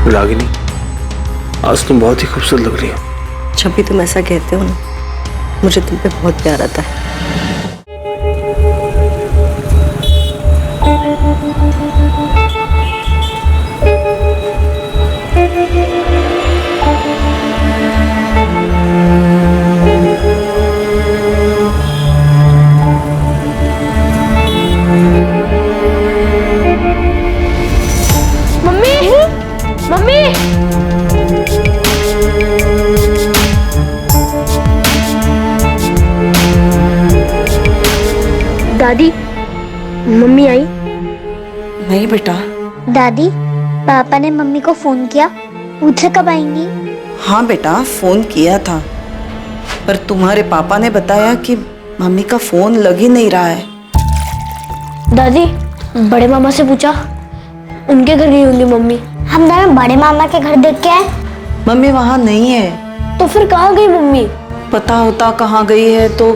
रागिनी, आज तुम बहुत ही खूबसूरत लग रही हो। जब भी तुम ऐसा कहते हो ना, मुझे तुम पे बहुत प्यार आता है। दादी, मम्मी आई? नहीं बेटा। दादी, पापा ने मम्मी को फोन किया, पूछा कब आएंगी? हाँ बेटा, फोन किया था, पर तुम्हारे पापा ने बताया कि मम्मी का फोन लग ही नहीं रहा है। दादी, बड़े मामा से पूछा, उनके घर गई होंगी मम्मी। हम दोनों बड़े मामा के घर देख के आए। मम्मी वहाँ नहीं है। तो फिर कहाँ गई मम्मी? पता होता कहाँ गई है तो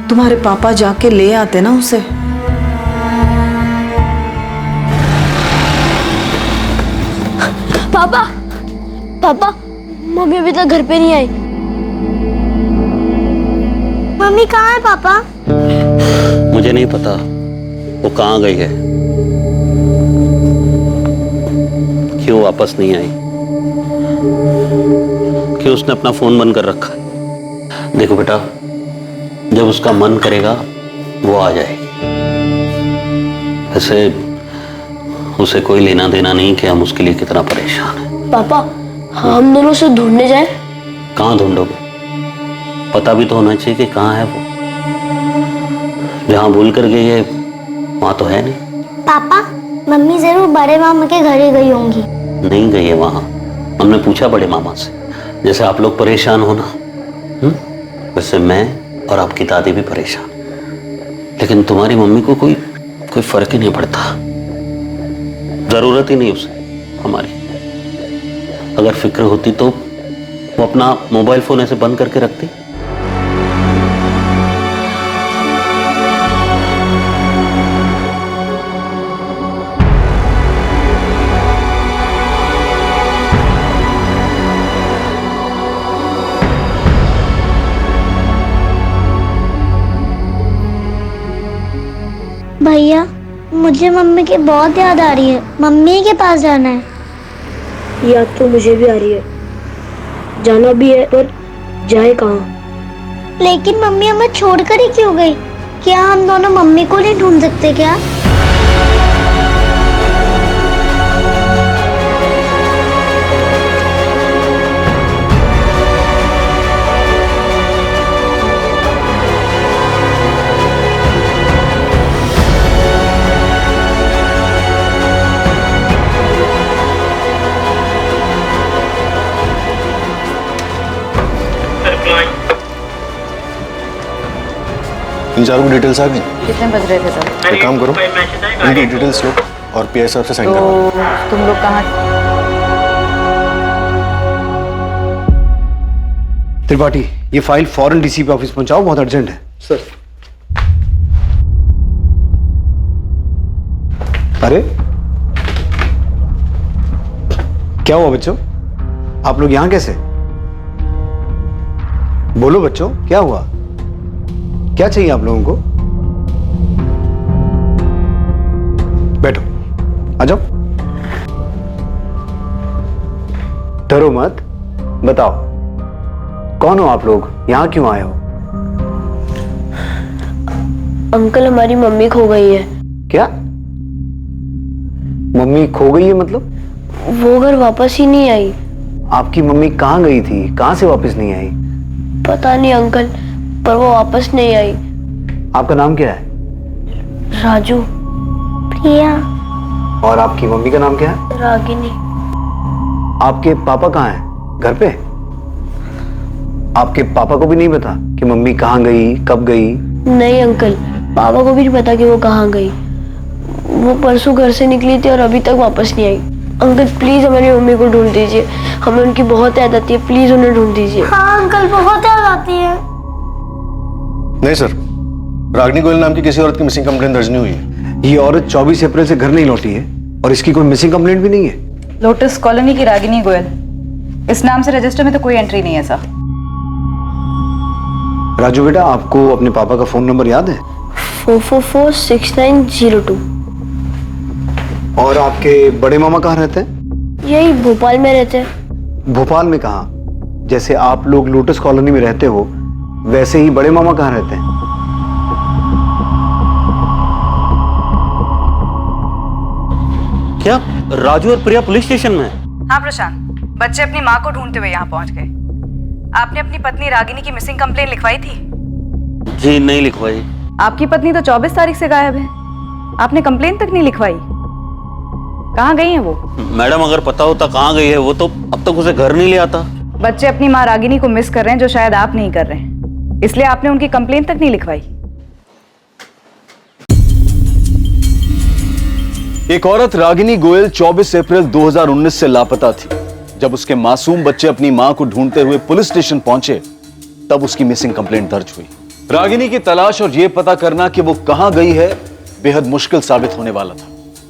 तुम्हारे पापा जाके ले आते ना उसे। पापा, पापा, मम्मी अभी तक घर पे नहीं आई। मम्मी कहाँ है पापा? मुझे नहीं पता वो कहाँ गई है, क्यों वापस नहीं आई, क्यों उसने अपना फोन बंद कर रखा है। देखो बेटा, जब उसका मन करेगा वो आ जाएगी। वैसे उसे कोई लेना देना नहीं कि हम उसके लिए कितना परेशान हैं। पापा, हम दोनों से ढूंढने जाए? कहाँ ढूंढोगे? पता भी तो होना चाहिए कि कहाँ है वो। जहाँ भूल कर गई है वहाँ तो है नहीं। पापा, मम्मी जरूर बड़े मामा के घर ही गई होंगी। नहीं गई है वहाँ। हमने पूछा बड़े मामा से, जैसे आप लोग परेशान हो ना, वैसे मैं और आपकी दादी भी परेशान, लेकिन तुम्हारी मम्मी को कोई फर्क ही नहीं पड़ता। जरूरत ही नहीं उसे हमारी। अगर फिक्र होती तो वो अपना मोबाइल फोन ऐसे बंद करके रखती। भैया, मुझे मम्मी की बहुत याद आ रही है। मम्मी के पास जाना है। याद तो मुझे भी आ रही है, जाना भी है, पर जाए कहाँ? लेकिन मम्मी हमें छोड़कर ही क्यों गई? क्या हम दोनों मम्मी को नहीं ढूंढ सकते क्या? इन चारों की डिटेल्स आ गई। कितने बज रहे थे सर? एक काम करो, इनकी डिटेल्स लो और पीआई साहब से साइन करवाओ। तो तुम लोग कहाँ? त्रिपाठी, ये फाइल फौरन डीसीपी ऑफिस पहुंचाओ, बहुत अर्जेंट है। सर। अरे क्या हुआ बच्चों? आप लोग यहां कैसे? बोलो बच्चों, क्या हुआ? क्या चाहिए आप लोगों को? बैठो, आ जाओ। डरो मत, बताओ कौन हो आप लोग, यहां क्यों आए हो? अंकल, हमारी मम्मी खो गई है। क्या? मम्मी खो गई है मतलब? वो घर वापस ही नहीं आई। आपकी मम्मी कहाँ गई थी, कहाँ से वापस नहीं आई? पता नहीं अंकल, पर वो वापस नहीं आई। आपका नाम क्या है? राजू। प्रिया। और आपकी मम्मी का नाम क्या है? रागिनी। आपके पापा कहाँ हैं? घर पे? आपके पापा को भी नहीं पता कि मम्मी कहाँ गई, कब गई? नहीं अंकल, पापा को भी नहीं पता कि वो कहाँ गई। वो परसों घर से निकली थी और अभी तक वापस नहीं आई। अंकल प्लीज हमारी मम्मी को ढूंढ दीजिए, हमें उनकी बहुत याद आती है, प्लीज उन्हें ढूंढ दीजिए। हाँ अंकल, बहुत याद आती है। नहीं सर, रागिनी गोयल नाम की किसी औरत की मिसिंग कंप्लेंट दर्ज नहीं हुई है। ये औरत 24 अप्रैल से घर नहीं लौटी है और इसकी कोई मिसिंग कंप्लेंट भी नहीं है। लोटस कॉलोनी की रागिनी गोयल, इस नाम से रजिस्टर में तो कोई एंट्री नहीं है सर। राजू बेटा, आपको अपने पापा का फोन नंबर याद है? 4446902। और आपके बड़े मामा कहाँ रहते हैं? यही भोपाल में रहते हैं। भोपाल में कहाँ? जैसे आप लोग लोटस कॉलोनी में रहते हो, वैसे ही बड़े मामा कहाँ रहते हैं? क्या राजू और प्रिया पुलिस स्टेशन में है? हाँ प्रशांत, बच्चे अपनी माँ को ढूंढते हुए यहाँ पहुंच गए। आपने अपनी पत्नी रागिनी की मिसिंग कंप्लेन लिखवाई थी? जी नहीं लिखवाई। आपकी पत्नी तो 24 तारीख से गायब है, आपने कंप्लेन तक नहीं लिखवाई। कहाँ गई है वो? मैडम अगर पता होता कहाँ गई है वो तो अब तक उसे घर नहीं ले आता। बच्चे अपनी माँ रागिनी को मिस कर रहे हैं, जो शायद आप नहीं कर रहे हैं, इसलिए आपने उनकी कंप्लेन तक नहीं लिखवाई। एक औरत रागिनी गोयल 24 अप्रैल 2019 से लापता थी। जब उसके मासूम बच्चे अपनी मां को ढूंढते हुए पुलिस स्टेशन पहुंचे, तब उसकी मिसिंग कंप्लेंट दर्ज हुई। रागिनी की तलाश और यह पता करना कि वो कहां गई है बेहद मुश्किल साबित होने वाला था।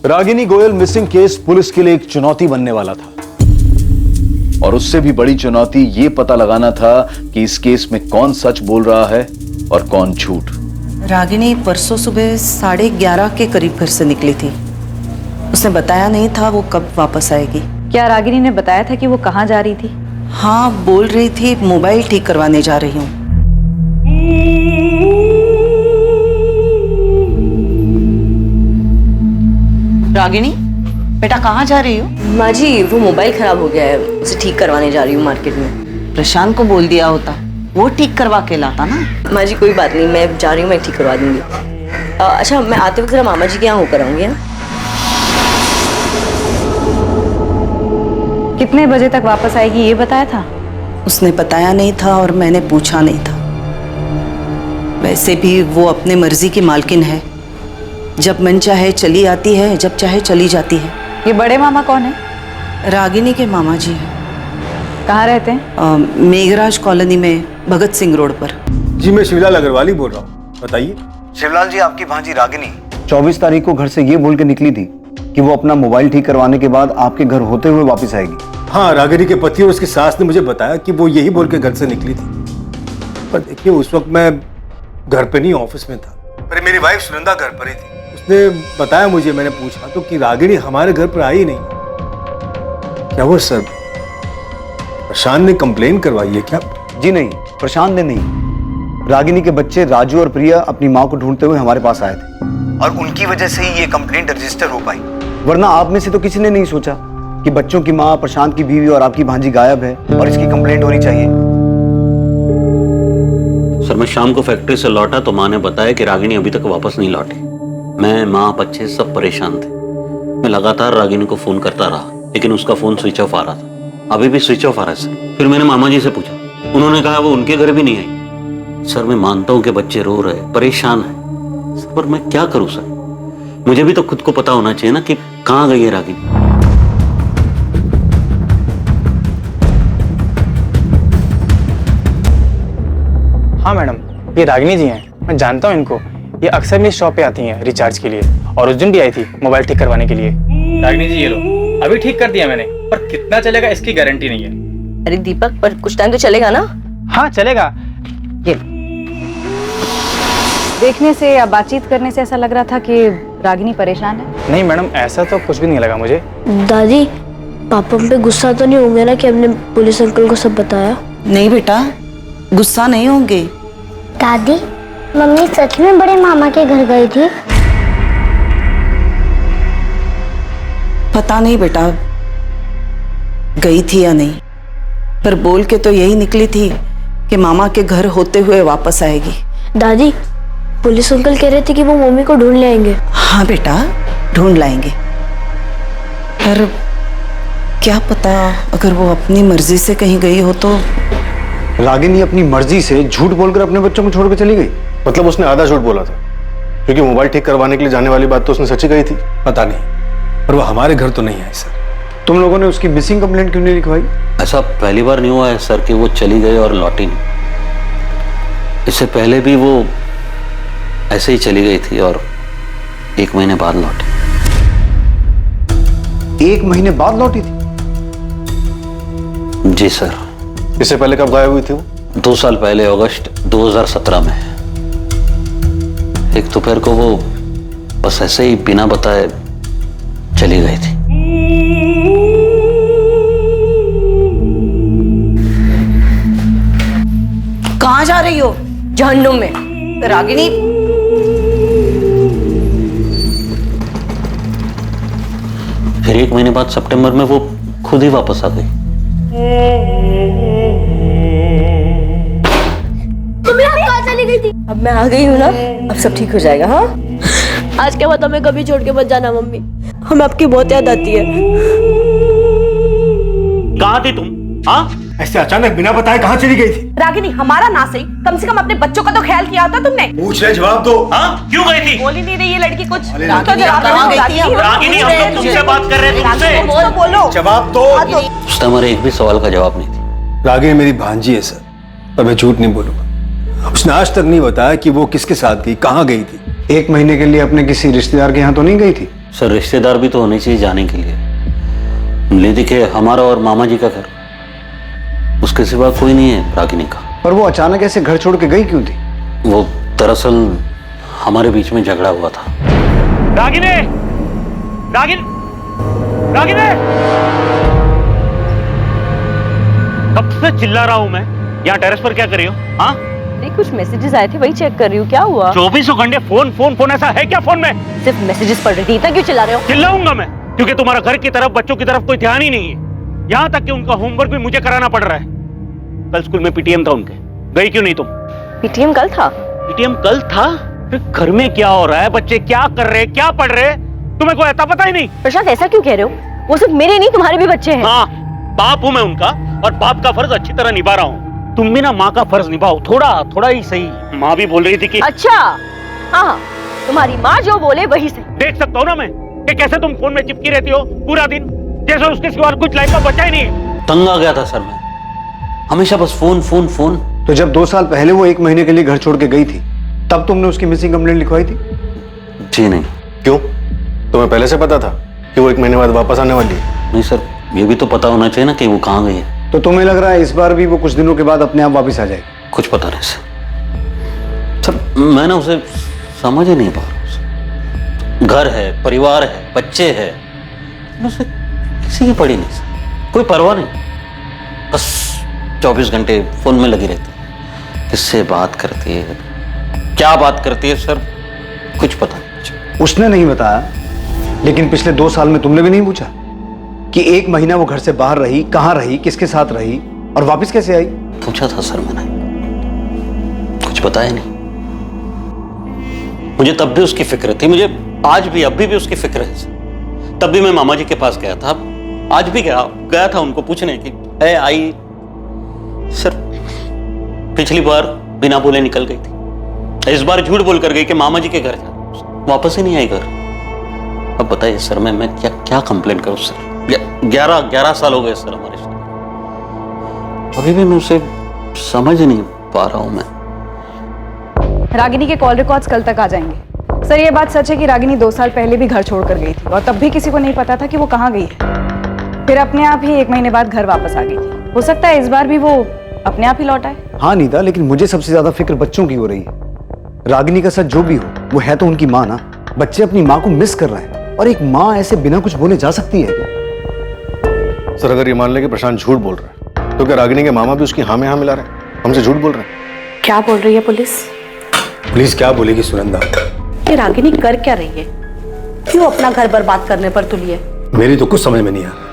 Ragini Goyal missing case police के लिए एक चुनौती बनने वाला था, और उससे भी बड़ी चुनौती यह पता लगाना था कि इस केस में कौन सच बोल रहा है और कौन झूठ। रागिनी परसों सुबह 11:30 के करीब घर से निकली थी। उसने बताया नहीं था वो कब वापस आएगी। क्या रागिनी ने बताया था कि वो कहाँ जा रही थी? हाँ, बोल रही थी मोबाइल ठीक करवाने जा रही हूँ। रागिनी, बेटा कहाँ जा रही हो? माँ जी, वो मोबाइल खराब हो गया है, उसे ठीक करवाने जा रही हूँ मार्केट में। प्रशांत को बोल दिया होता, वो ठीक करवा के लाता ना। माँ जी कोई बात नहीं, मैं जा रही हूँ, मैं ठीक करवा दूंगी। अच्छा, मैं आते वक्त जरा मामा जी के यहाँ होकर आऊंगी। हाँ? कितने बजे तक वापस आएगी ये बताया था? उसने बताया नहीं था और मैंने पूछा नहीं था। वैसे भी वो अपने मर्जी की मालकिन है, जब मन चाहे चली आती है, जब चाहे चली जाती है। ये बड़े मामा कौन है? रागिनी के मामा जी हैं। कहाँ रहते हैं? मेघराज कॉलोनी में, भगत सिंह रोड पर। जी मैं शिवलाल अग्रवाल ही बोल रहा हूँ, बताइए। शिवलाल जी, आपकी भांजी रागिनी 24 तारीख को घर से ये बोल के निकली थी कि वो अपना मोबाइल ठीक करवाने के बाद आपके घर होते हुए वापस आएगी। हाँ, रागिनी के पति और उसकी सास ने मुझे बताया कि वो यही बोल के घर से निकली थी। पर देखिए, उस वक्त मैं घर पे नहीं, ऑफिस में था। पर मेरी वाइफ सुनंदा घर पर ही थी। उसने बताया मुझे, मैंने पूछा तो कि रागिनी हमारे घर पर आई नहीं। क्या वो सर प्रशांत ने कंप्लेन करवाई है क्या? जी नहीं, प्रशांत ने नहीं। रागिनी के बच्चे राजू और प्रिया अपनी माँ को ढूंढते हुए हमारे पास आए थे, और उनकी वजह से ही ये कंप्लेंट रजिस्टर हो पाई। वरना आप में से तो किसी ने नहीं सोचा कि बच्चों की माँ, प्रशांत की बीवी और आपकी भांजी गायब है और इसकी कंप्लेंट होनी चाहिए। सर, मैं शाम को फैक्ट्री से लौटा तो माँ ने बताया कि रागिनी अभी तक वापस नहीं लौटी। मैं, माँ, बच्चे सब परेशान थे। मैं लगातार रागिनी को फोन करता रहा, लेकिन उसका फोन स्विच ऑफ आ रहा था। अभी भी स्विच ऑफ आ रहा है सर। फिर मैंने मामा जी से पूछा, उन्होंने कहा वो उनके घर भी नहीं आई। सर, मैं मानता हूँ कि बच्चे रो रहे, परेशान है सर, पर मैं क्या करूँ सर? मुझे भी तो खुद को पता होना चाहिए ना कि कहाँ गई है रागिनी। हाँ मैडम, ये रागिनी जी हैं, मैं जानता हूँ इनको। ये अक्सर मेरी शॉप पे आती हैं रिचार्ज के लिए, और उस दिन भी आई थी मोबाइल ठीक करवाने के लिए। रागिनी जी ये लो, अभी ठीक कर दिया मैंने, पर कितना चलेगा इसकी गारंटी नहीं है। अरे दीपक, पर कुछ टाइम तो चलेगा ना? हाँ चलेगा। ये देखने से या बातचीत करने से ऐसा लग रहा था कि रागिनी परेशान है। नहीं मैडम, ऐसा तो कुछ भी नहीं लगा मुझे। दादी, पापा हम पे गुस्सा तो नहीं होंगे ना कि हमने पुलिस अंकल को सब बताया? नहीं बेटा, गुस्सा नहीं होंगे। दादी, मम्मी सच में बड़े मामा के घर गई थी? पता नहीं बेटा, गई थी या नहीं, पर बोल के तो यही निकली थी कि मामा के घर होते हुए वापस आएगी। दादी, पुलिस अंकल कह रहे थे कि वो मम्मी को ढूंढ लाएंगे। हाँ बेटा, ढूंढ लाएंगे, पर क्या पता अगर वो अपनी मर्जी से कहीं गई हो तो। रागिनी अपनी मर्जी से झूठ बोलकर अपने बच्चों को छोड़कर चली गई? मतलब उसने आधा झूठ बोला था, क्योंकि मोबाइल ठीक करवाने के लिए जाने वाली बात तो उसने सच्ची कही थी। पता नहीं, पर वो हमारे घर तो नहीं आई सर। तुम लोगों ने उसकी मिसिंग कंप्लेंट क्यों नहीं लिखवाई? ऐसा पहली बार नहीं हुआ है सर कि वो चली गई और लौटी नहीं। इससे पहले भी वो ऐसे ही चली गई थी और 1 महीने बाद लौटी। 1 महीने बाद लौटी थी? जी सर। इससे पहले कब गायब हुई थी वो? 2 साल पहले अगस्त 2017 में एक दोपहर को वो बस ऐसे ही बिना बताए चली गई थी। कहाँ जा रही हो? जहन्नुम में। रागिनी, फिर 1 महीने बाद सितंबर में वो खुद ही वापस आ गई। कहाँ चली गई थी? अब मैं आ गई हूँ ना, अब सब ठीक हो जाएगा। हाँ, आज के बाद हमें कभी छोड़ के मत जाना मम्मी, हमें आपकी बहुत याद आती है। कहाँ थी तुम? हाँ, ऐसे अचानक बिना बताए कहाँ चली गई थी? रागिनी, हमारा ना सही, कम से कम अपने बच्चों का तो ख्याल किया होता तुमने। पूछ रहे, जवाब दो। हाँ, क्यों गई थी? बोल ही नहीं रही है लड़की कुछ। रागिनी, आप कहाँ गई थी? रागिनी, हम लोग तुमसे बात कर रहे हैं, तुमसे। बोलो। जवाब दो। उसने हमारे एक भी सवाल का जवाब नहीं दिया। रागिनी मेरी भांजी है सर, पर मैं झूठ नहीं बोलूंगा। उसने आज तक नहीं बताया कि वो किसके साथ गई, कहाँ गई थी। 1 महीने के लिए अपने किसी रिश्तेदार के यहाँ तो नहीं गई थी? सर, रिश्तेदार भी तो होने चाहिए जाने के लिए। निधि के हमारा और मामा जी का घर, उसके सिवा कोई नहीं है रागिनी का। पर वो अचानक ऐसे घर छोड़ के गई क्यों थी? वो दरअसल हमारे बीच में झगड़ा हुआ था। रागिनी, रागिनी, रागिनी, कब से चिल्ला रहा हूं मैं? यहाँ टेरेस पर क्या कर रही हो? हाँ, अरे कुछ मैसेजेस आए थे, वही चेक कर रही हूँ। क्या हुआ? 24 घंटे फोन फोन फोन, ऐसा है क्या फोन में? सिर्फ मैसेजेस पढ़ रही थी, इतना क्यों चिल्ला रहे हो? चिल्लाऊंगा मैं, क्योंकि तुम्हारा घर की तरफ, बच्चों की तरफ कोई ध्यान ही नहीं है। यहाँ तक कि उनका होमवर्क भी मुझे कराना पड़ रहा है। कल स्कूल में पीटीएम था उनके, गई क्यों नहीं तुम? पीटीएम कल था? पीटीएम कल था? फिर घर में क्या हो रहा है, बच्चे क्या कर रहे, क्या पढ़ रहे, तुम्हें कोई आता पता ही नहीं? प्रशांत, ऐसा क्यों कह रहे हो? वो सिर्फ मेरे नहीं, तुम्हारे भी बच्चे हैं। हाँ, बाप हूं मैं उनका, और बाप का फर्ज अच्छी तरह निभा रहा हूँ। तुम भी ना माँ का फर्ज निभाओ, थोड़ा थोड़ा ही सही। माँ भी बोल रही थी कि अच्छा, हाँ, तुम्हारी माँ जो बोले वही सही। देख सकता हूँ ना मैं कि कैसे तुम फोन में चिपकी रहती हो पूरा दिन, जैसे उसके सिवा कुछ लाइफ का बचा ही नहीं है। तंग आ गया था सर मैं, हमेशा बस फोन फोन फोन। तो जब 2 साल पहले वो 1 महीने के लिए घर छोड़ के गई थी, तब तुमने उसकी मिसिंग कंप्लेंट लिखवाई थी? जी नहीं। क्यों? तुम्हें पहले से पता था कि वो 1 महीने बाद वापस आने वाली है? नहीं सर, ये भी तो पता होना चाहिए ना कि वो कहाँ गई है। तो तुम्हें लग रहा है इस बार भी वो कुछ दिनों के बाद अपने आप वापस आ जाएगी? कुछ पता नहीं सर, मैं ना उसे समझ ही नहीं पा रहा हूँ। घर है, परिवार है, बच्चे हैं, उसे किसी की पड़ी नहीं सर, कोई परवाह नहीं, बस 24 घंटे फोन में लगी रहती है। किससे बात करती है, क्या बात करती है सर, कुछ पता नहीं। उसने नहीं बताया, लेकिन पिछले 2 साल में तुमने भी नहीं पूछा कि 1 महीना वो घर से बाहर रही, कहाँ रही, किसके साथ रही और वापस कैसे आई? पूछा था सर मैंने, कुछ बताया नहीं। मुझे तब भी उसकी फिक्र थी, मुझे आज भी अभी भी उसकी फिक्र है। तब भी मैं मामा जी के पास गया था, आज भी गया था उनको पूछने की है आई। सर, पिछली बार बिना बोले निकल गई थी, इस बार झूठ बोल कर गई कि मामा जी के घर था, वापस ही नहीं आई घर। अब बताइए सर, मैं क्या कंप्लेंट करूं सर? 11 साल हो गए सर हमारे साथ, अभी भी मैं उसे समझ नहीं पा रहा हूं मैं। रागिनी के कॉल रिकॉर्ड्स कल तक आ जाएंगे। सर, ये बात सच है कि रागिनी 2 साल पहले भी घर छोड़कर गई थी और तब भी किसी को नहीं पता था कि वो कहाँ गई है। फिर अपने आप ही 1 महीने बाद घर वापस आ गई थी। हो सकता है इस बार भी वो अपने आप ही लौट आए। हाँ नीता, लेकिन मुझे सबसे ज्यादा फिक्र बच्चों की हो रही है। रागिनी का सच जो भी हो, वो है तो उनकी माँ ना। बच्चे अपनी माँ को मिस कर रहे हैं, और एक माँ ऐसे बिना कुछ बोले जा सकती है? सर, अगर ये मान ले कि प्रशांत झूठ बोल रहा है, तो क्या रागिनी के मामा भी उसकी हाँ में हाँ मिला रहे हैं, हमसे झूठ बोल रहे हैं? क्या बोल रही है पुलिस? पुलिस क्या बोलेगी सुनंदा? ये रागिनी कर क्या रही है? क्यों अपना घर बर्बाद करने पर तुली है? मेरी तो कुछ समझ में नहीं आ रहा।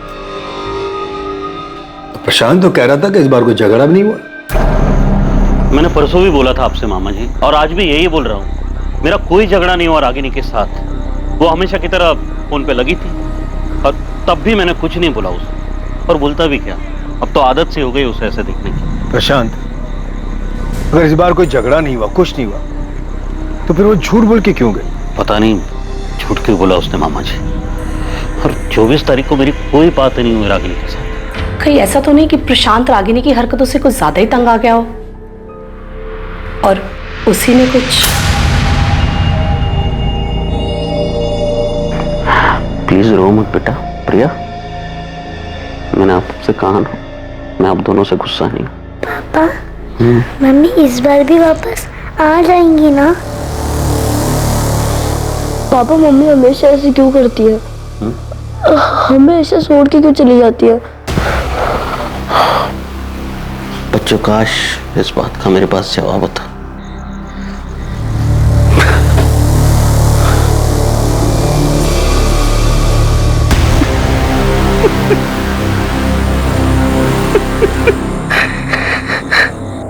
तो प्रशांत तो कह रहा था कि इस बार कोई झगड़ा भी नहीं हुआ। मैंने परसों भी बोला था आपसे मामा जी, और आज भी यही बोल रहा हूँ, मेरा कोई झगड़ा नहीं हुआ रागिनी के साथ। वो हमेशा की तरह फोन पे लगी थी, और तब भी मैंने कुछ नहीं बोला उसे, और बोलता भी क्या, अब तो आदत सी हो गई उसे ऐसे देखने की। प्रशांत, अगर इस बार कोई झगड़ा नहीं हुआ, कुछ नहीं हुआ, तो फिर वो झूठ बोल के क्यों गए? पता नहीं झूठ क्यों बोला उसने मामा जी। और 24 तारीख को मेरी कोई बात नहीं हुई रागिनी के साथ। कहीं ऐसा तो नहीं कि प्रशांत रागिनी की हरकतों से कुछ ज्यादा ही तंग आ गया हो और उसी ने कुछ? प्लीज रो मत बेटा। प्रिया, मैंने आपसे कहा ना, मैं आप दोनों से गुस्सा नहीं। पापा, मम्मी इस बार भी वापस आ जाएंगी ना? पापा, मम्मी हमेशा ऐसे क्यों करती है? हमेशा छोड़ के क्यों चली जाती है? बच्चों, काश इस बात का मेरे पास जवाब होता।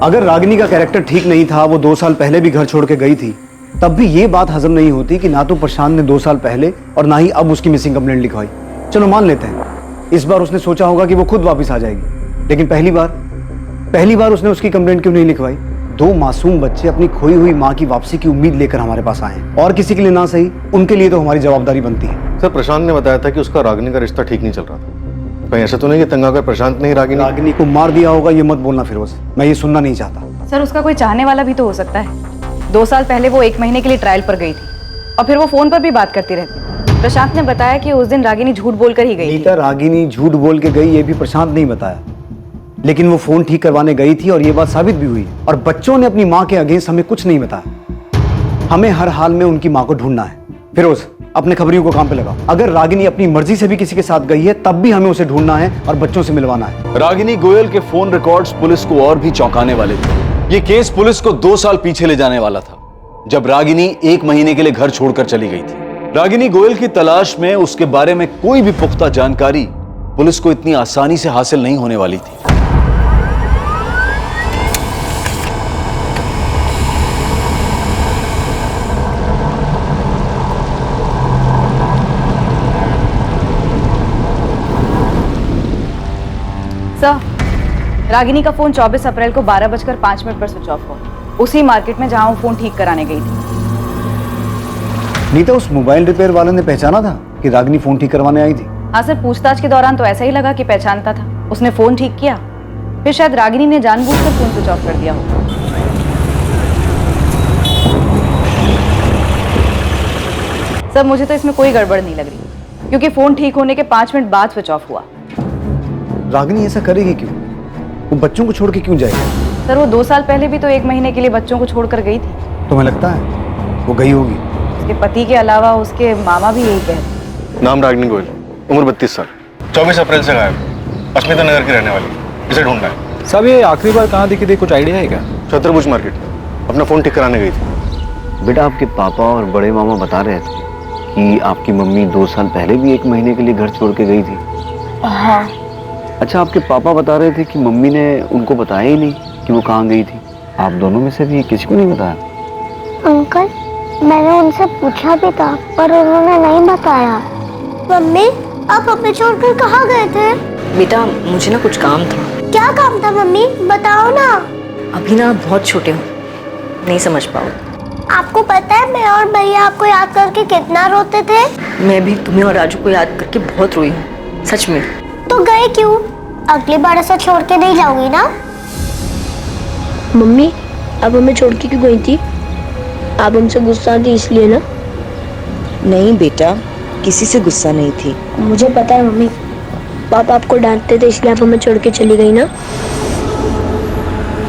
अगर रागिनी का कैरेक्टर ठीक नहीं था, वो 2 साल पहले भी घर छोड़ के गई थी, तब भी ये बात हजम नहीं होती कि ना तो प्रशांत ने 2 साल पहले और ना ही अब उसकी मिसिंग कंप्लेंट लिखवाई। चलो मान लेते हैं, इस बार उसने सोचा होगा कि वो खुद वापस आ जाएगी, लेकिन पहली बार उसने उसकी कंप्लेंट क्यों नहीं लिखवाई? 2 मासूम बच्चे अपनी खोई हुई माँ की वापसी की उम्मीद लेकर हमारे पास आए, और किसी के लिए ना सही, उनके लिए तो हमारी जवाबदारी बनती है। सर, प्रशांत ने बताया था कि उसका रागिनी का रिश्ता ठीक नहीं चल रहा था। कहीं ऐसा तो नहीं कि तंग आकर प्रशांत ने रागिनी को मार दिया होगा? ये मत बोलना फिरोज, मैं ये सुनना नहीं चाहता। सर, उसका कोई चाहने वाला भी तो हो सकता है। 2 साल पहले वो 1 महीने के लिए ट्रायल पर गई थी और फिर वो फोन पर भी बात करती रहती। प्रशांत ने बताया कि उस दिन रागिनी झूठ बोलकर ही गई थी। रागिनी झूठ बोल के गई ये भी प्रशांत नहीं बताया, लेकिन वो फोन ठीक करवाने गई थी और ये बात साबित भी हुई। और बच्चों ने अपनी माँ के अगेंस्ट हमें कुछ नहीं बताया। हमें हर हाल में उनकी माँ को ढूंढना है। फिरोज, अपने खबरियों को काम पे लगाओ। अगर रागिनी अपनी मर्जी से भी किसी के साथ गई है, तब भी हमें उसे ढूंढना है और बच्चों से मिलवाना है। रागिनी गोयल के फोन रिकॉर्ड्स पुलिस को और भी चौंकाने वाले थे। ये केस पुलिस को 2 साल पीछे ले जाने वाला था, जब रागिनी 1 महीने के लिए घर छोड़कर चली गई थी। रागिनी गोयल की तलाश में उसके बारे में कोई भी पुख्ता जानकारी पुलिस को इतनी आसानी से हासिल नहीं होने वाली थी। सर, रागिनी का फोन 24 अप्रैल को 12:05 पर स्विच ऑफ हुआ, उसी मार्केट में जहां वो फोन ठीक कराने गई थी। नीता, उस मोबाइल रिपेयर वाले ने पहचाना था कि रागिनी फोन ठीक करवाने आई थी? हाँ सर, पूछताछ के दौरान तो ऐसा ही लगा कि पहचानता था। उसने फोन ठीक किया, फिर शायद रागिनी ने जानबूझकर फोन स्विच ऑफ कर दिया हो। सर, मुझे तो इसमें कोई गड़बड़ नहीं लग रही, क्योंकि फोन ठीक होने के 5 मिनट बाद स्विच ऑफ हुआ। रागिनी ऐसा करेगी क्यों? वो बच्चों को छोड़ के क्यों जाएगी? सर, वो 2 साल पहले भी तो 1 महीने के लिए बच्चों को छोड़कर गई थी। तुम्हें लगता है वो गई होगी? उसके पति के अलावा उसके मामा भी यही कहते। नाम रागिनी गोयल, उम्र 32 साल, 24 अप्रैल से गायब, अस्मिता नगर की रहने वाली। इसे ढूंढना है। सब ये आखिरी बार कहाँ दिखी थी, कुछ आइडिया है क्या? चतुर्भुज मार्केट, अपना फोन ठीक कराने गई थी। बेटा, आपके पापा और बड़े मामा बता रहे थे कि आपकी मम्मी 2 साल पहले भी 1 महीने के लिए घर छोड़ के गई थी। हाँ। अच्छा, आपके पापा बता रहे थे कि मम्मी ने उनको बताया ही नहीं कि वो कहाँ गई थी। आप दोनों में से भी किसी को नहीं बताया? अंकल, मैंने उनसे पूछा भी था, पर उन्होंने नहीं बताया। मम्मी, आप हमें छोड़कर कहाँ गए थे? बेटा, मुझे ना कुछ काम था। क्या काम था मम्मी, बताओ ना। अभी ना आप बहुत छोटे हो, नहीं समझ पाओ। आपको पता है मैं और भैया आपको याद करके कितना रोते थे? मैं भी तुम्हें और राजू को याद करके बहुत रोई हूँ, सच में। तो गए क्यों? अगली बार ऐसा छोड़ के नहीं जाऊंगी ना। मम्मी, आप हमें छोड़ के क्यों गई थी? आप हमसे गुस्सा थी इसलिए ना? नहीं बेटा, किसी से गुस्सा नहीं थी। मुझे पता है मम्मी, पापा आपको डांटते थे इसलिए आप हमें छोड़ के चली गई ना।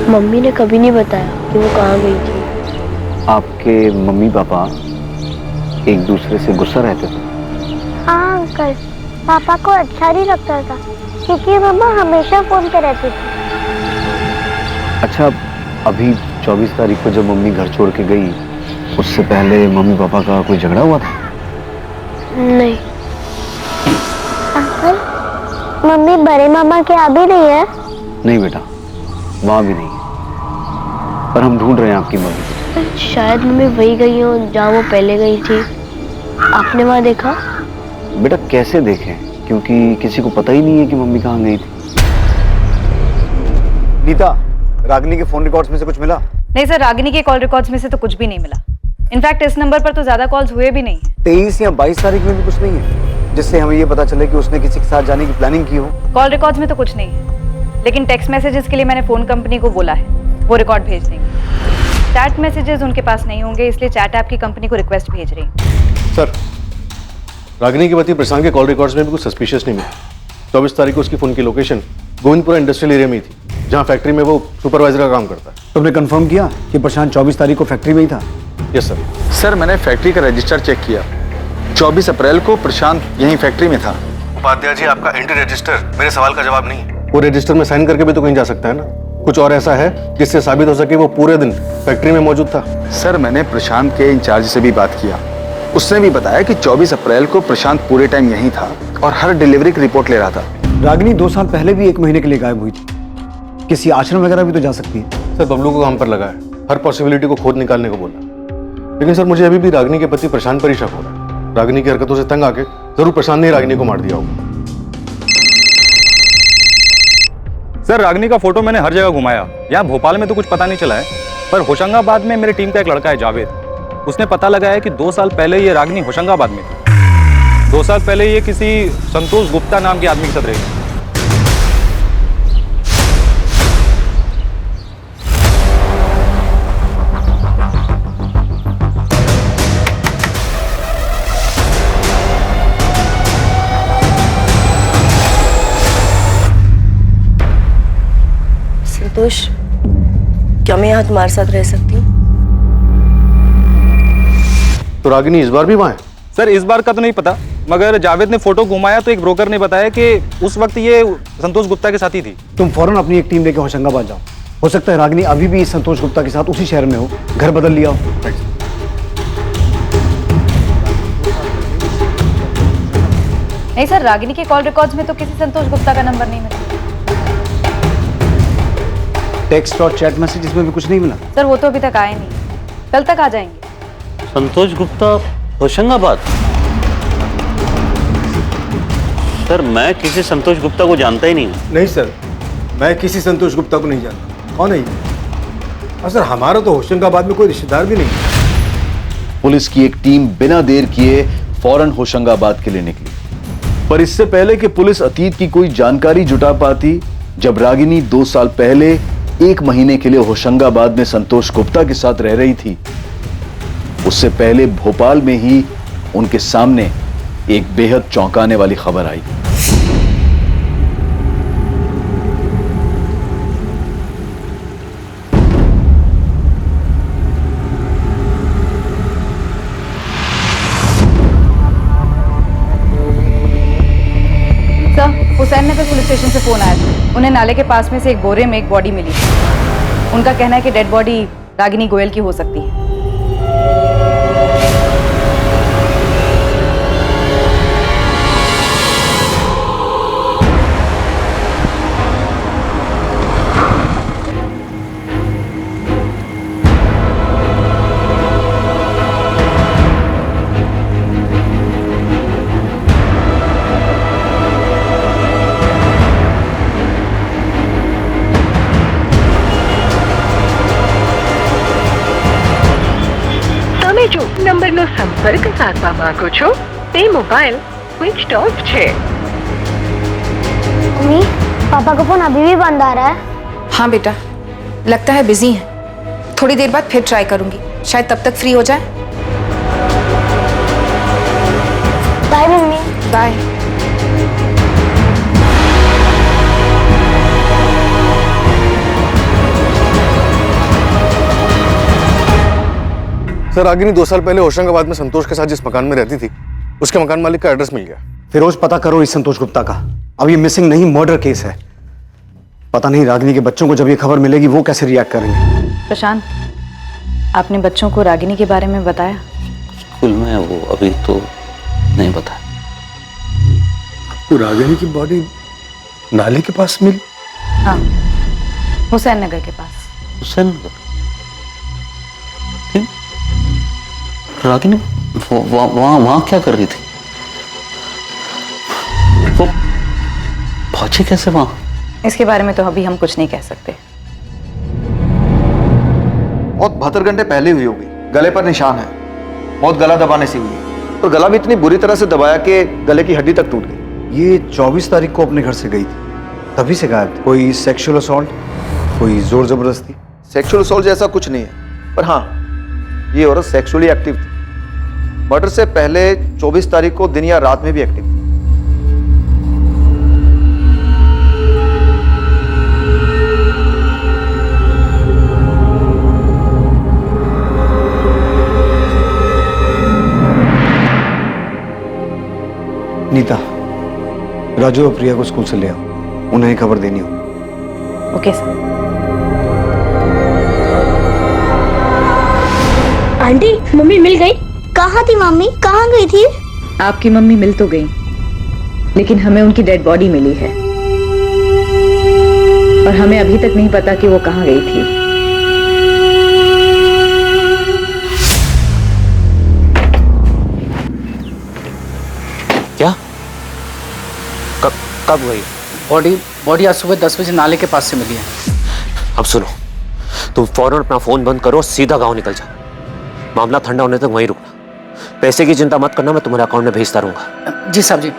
मम्मी ने कभी नहीं बताया कि वो कहाँ गई थी। आपके मम्मी पापा एक दूसरे से गुस्सा रहते थे? हाँ अंकल, पापा को अच्छा नहीं लगता था क्योंकि मम्मा हमेशा फोन पे रहती थी। अच्छा, अभी 24 तारीख को जब मम्मी घर छोड़ के गई, उससे पहले मम्मी पापा का कोई झगड़ा हुआ था? नहीं। अंकल, मम्मी बड़े मामा के यहाँ भी नहीं है? नहीं बेटा, वहाँ भी नहीं है, पर हम ढूंढ रहे हैं आपकी मम्मी। शायद मम्मी वही गई हो जहाँ वो पहले गई थी। आपने वहाँ देखा? बेटा, कैसे देखें, क्योंकि किसी को पता ही नहीं है कि मम्मी कहाँ गई थी। नीता, रागिनी के फोन रिकॉर्ड्स में से कुछ मिला? नहीं सर, रागिनी के कॉल रिकॉर्ड्स में से तो कुछ भी नहीं मिला। इनफैक्ट इस नंबर पर तो ज्यादा कॉल्स हुए भी नहीं। 23 या 22 तारीख में भी कुछ नहीं है जिससे हमें ये पता चले कि उसने किसी के साथ जाने की प्लानिंग की हो? कॉल रिकॉर्ड्स में तो कुछ नहीं है, लेकिन टेक्स्ट मैसेजेस के लिए मैंने फोन कंपनी को बोला है, वो रिकॉर्ड भेज देंगे। चैट मैसेजेस उनके पास नहीं होंगे, इसलिए चैट ऐप की कंपनी को रिक्वेस्ट भेज रही हूँ। सर, रागिनी के पति प्रशांत के कॉल रिकॉर्ड्स में भी कुछ सस्पिशियस नहीं मिला। 24 तारीख को उसकी फोन की लोकेशन गोविंदपुरा इंडस्ट्रियल एरिया में ही थी, जहाँ फैक्ट्री में वो सुपरवाइजर का काम करता है। तुमने कंफर्म किया कि प्रशांत 24 तारीख को फैक्ट्री में ही था? Yes sir. सर मैंने फैक्ट्री का रजिस्टर चेक किया, 24 अप्रैल को प्रशांत यहीं फैक्ट्री में था। उपाध्याय जी, आपका एंट्री रजिस्टर मेरे सवाल का जवाब नहीं है। वो रजिस्टर में साइन करके भी तो कहीं जा सकता है ना। कुछ और ऐसा है जिससे साबित हो सके वो पूरे दिन फैक्ट्री में मौजूद था? सर मैंने प्रशांत के इंचार्ज से भी बात किया, उसने भी बताया कि 24 अप्रैल को प्रशांत पूरे टाइम यहीं था और हर डिलीवरी की रिपोर्ट ले रहा था। रागिनी 2 साल पहले भी 1 महीने के लिए गायब हुई थी, किसी आश्रम वगैरह भी तो जा सकती है। सर बबलू को हम पर लगा है, हर पॉसिबिलिटी को खोद निकालने को बोला, लेकिन सर मुझे अभी भी रागिनी के पति प्रशांत पर ही शक हो रहा है। रागिनी की हरकतों से तंग आके जरूर प्रशांत ने रागिनी को मार दिया होगा। सर रागिनी का फोटो मैंने हर जगह घुमाया, यहाँ भोपाल में तो कुछ पता नहीं चला है, पर होशंगाबाद में मेरी टीम का एक लड़का है जावेद, उसने पता लगाया कि 2 साल पहले ये रागिनी होशंगाबाद में थी। 2 साल पहले ये किसी संतोष गुप्ता नाम के आदमी के साथ रही। संतोष, क्या मैं यहाँ तुम्हारे साथ रह सकती हूँ? तो रागिनी इस बार भी वहाँ है? सर इस बार का तो नहीं पता, मगर जावेद ने फोटो घुमाया तो एक ब्रोकर ने बताया कि उस वक्त ये संतोष गुप्ता के साथ ही थी। तुम फौरन अपनी एक टीम लेके होशंगाबाद जाओ, हो सकता है रागिनी अभी भी संतोष गुप्ता के साथ उसी शहर में हो, घर बदल लिया हो। नहीं सर, रागिनी के कॉल रिकॉर्ड्स में तो किसी संतोष गुप्ता का नंबर नहीं मिला। टेक्स्ट और चैट मैसेजेस में भी कुछ नहीं मिला? सर वो तो अभी तक आए नहीं, कल तक आ जाएंगे। संतोष गुप्ता होशंगाबाद? सर मैं किसी संतोष गुप्ता को जानता ही नहीं हूँ। नहीं सर, मैं किसी संतोष गुप्ता को नहीं जानता। कौन है ये? और सर हमारा तो होशंगाबाद में कोई रिश्तेदार भी नहीं। पुलिस की एक टीम बिना देर किए फौरन होशंगाबाद के लिए निकली, पर इससे पहले कि पुलिस अतीत की कोई जानकारी जुटा पाती, जब रागिनी 2 साल पहले 1 महीने के लिए होशंगाबाद में संतोष गुप्ता के साथ रह रही थी, उससे पहले भोपाल में ही उनके सामने एक बेहद चौंकाने वाली खबर आई। हुसैन नगर पुलिस स्टेशन से फोन आया था, उन्हें नाले के पास में से एक बोरे में एक बॉडी मिली। उनका कहना है कि डेड बॉडी रागिनी गोयल की हो सकती है। નંબરનો સંપર્ક સાધવા માંગો છો તે મોબાઈલ સ્વિચ ઓફ છે। मम्मी, पापा का फोन अभी भी बंद आ रहा है। हाँ बेटा, लगता है बिजी हैं। थोड़ी देर बाद फिर ट्राई करूंगी, शायद तब तक फ्री हो जाए। Bye mummy. Bye. Sir Ragini 2 साल पहले होशंगाबाद में संतोष के साथ जिस मकान में रहती थी, उसके मकान मालिक का एड्रेस मिल गया। फिरोज, पता करो इस संतोष गुप्ता का। अब ये मिसिंग नहीं, मर्डर केस है। पता नहीं रागिनी के बच्चों को जब ये खबर मिलेगी वो कैसे रिएक्ट करेंगे। प्रशांत, आपने बच्चों को रागिनी के बारे में बताया? स्कूल में वो अभी तो नहीं बताया। तो रागिनी की बॉडी नाले के पास मिली? हाँ, हुसैन नगर के पास। हुसैन नगर? रागिनी वहां क्या कर रही थी? वो पहुंची कैसे वहां? इसके बारे में तो अभी हम कुछ नहीं कह सकते। मौत 72 घंटे पहले हुई होगी। गले पर निशान है, मौत गला दबाने से हुई है, और गला भी इतनी बुरी तरह से दबाया कि गले की हड्डी तक टूट गई। ये 24 तारीख को अपने घर से गई थी, तभी से गायब थी। कोई सेक्सुअल असॉल्ट, कोई जोर जबरदस्ती? सेक्सुअल असॉल्ट जैसा कुछ नहीं है, पर हाँ ये औरत सेक्सुअली एक्टिव थी। मर्डर से पहले 24 तारीख को दिन या रात में भी एक्टिव थी। राजू और प्रिया को स्कूल से ले आओ, उन्हें खबर देनी हो। Okay sir. आंटी मम्मी मिल गई? कहाँ थी मम्मी, कहाँ गई थी? आपकी मम्मी मिल तो गई, लेकिन हमें उनकी डेड बॉडी मिली है और हमें अभी तक नहीं पता कि वो कहाँ गई थी। क्या? कब गई? बॉडी आज सुबह 10 बजे नाले के पास से मिली है। अब सुनो, तुम फौरन अपना फोन बंद करो, सीधा गांव निकल जाओ। मामला ठंडा होने तक वहीं रुकना। पैसे की चिंता मत करना, मैं तुम्हारे अकाउंट में भेजता रहूंगा। जी साहब जी।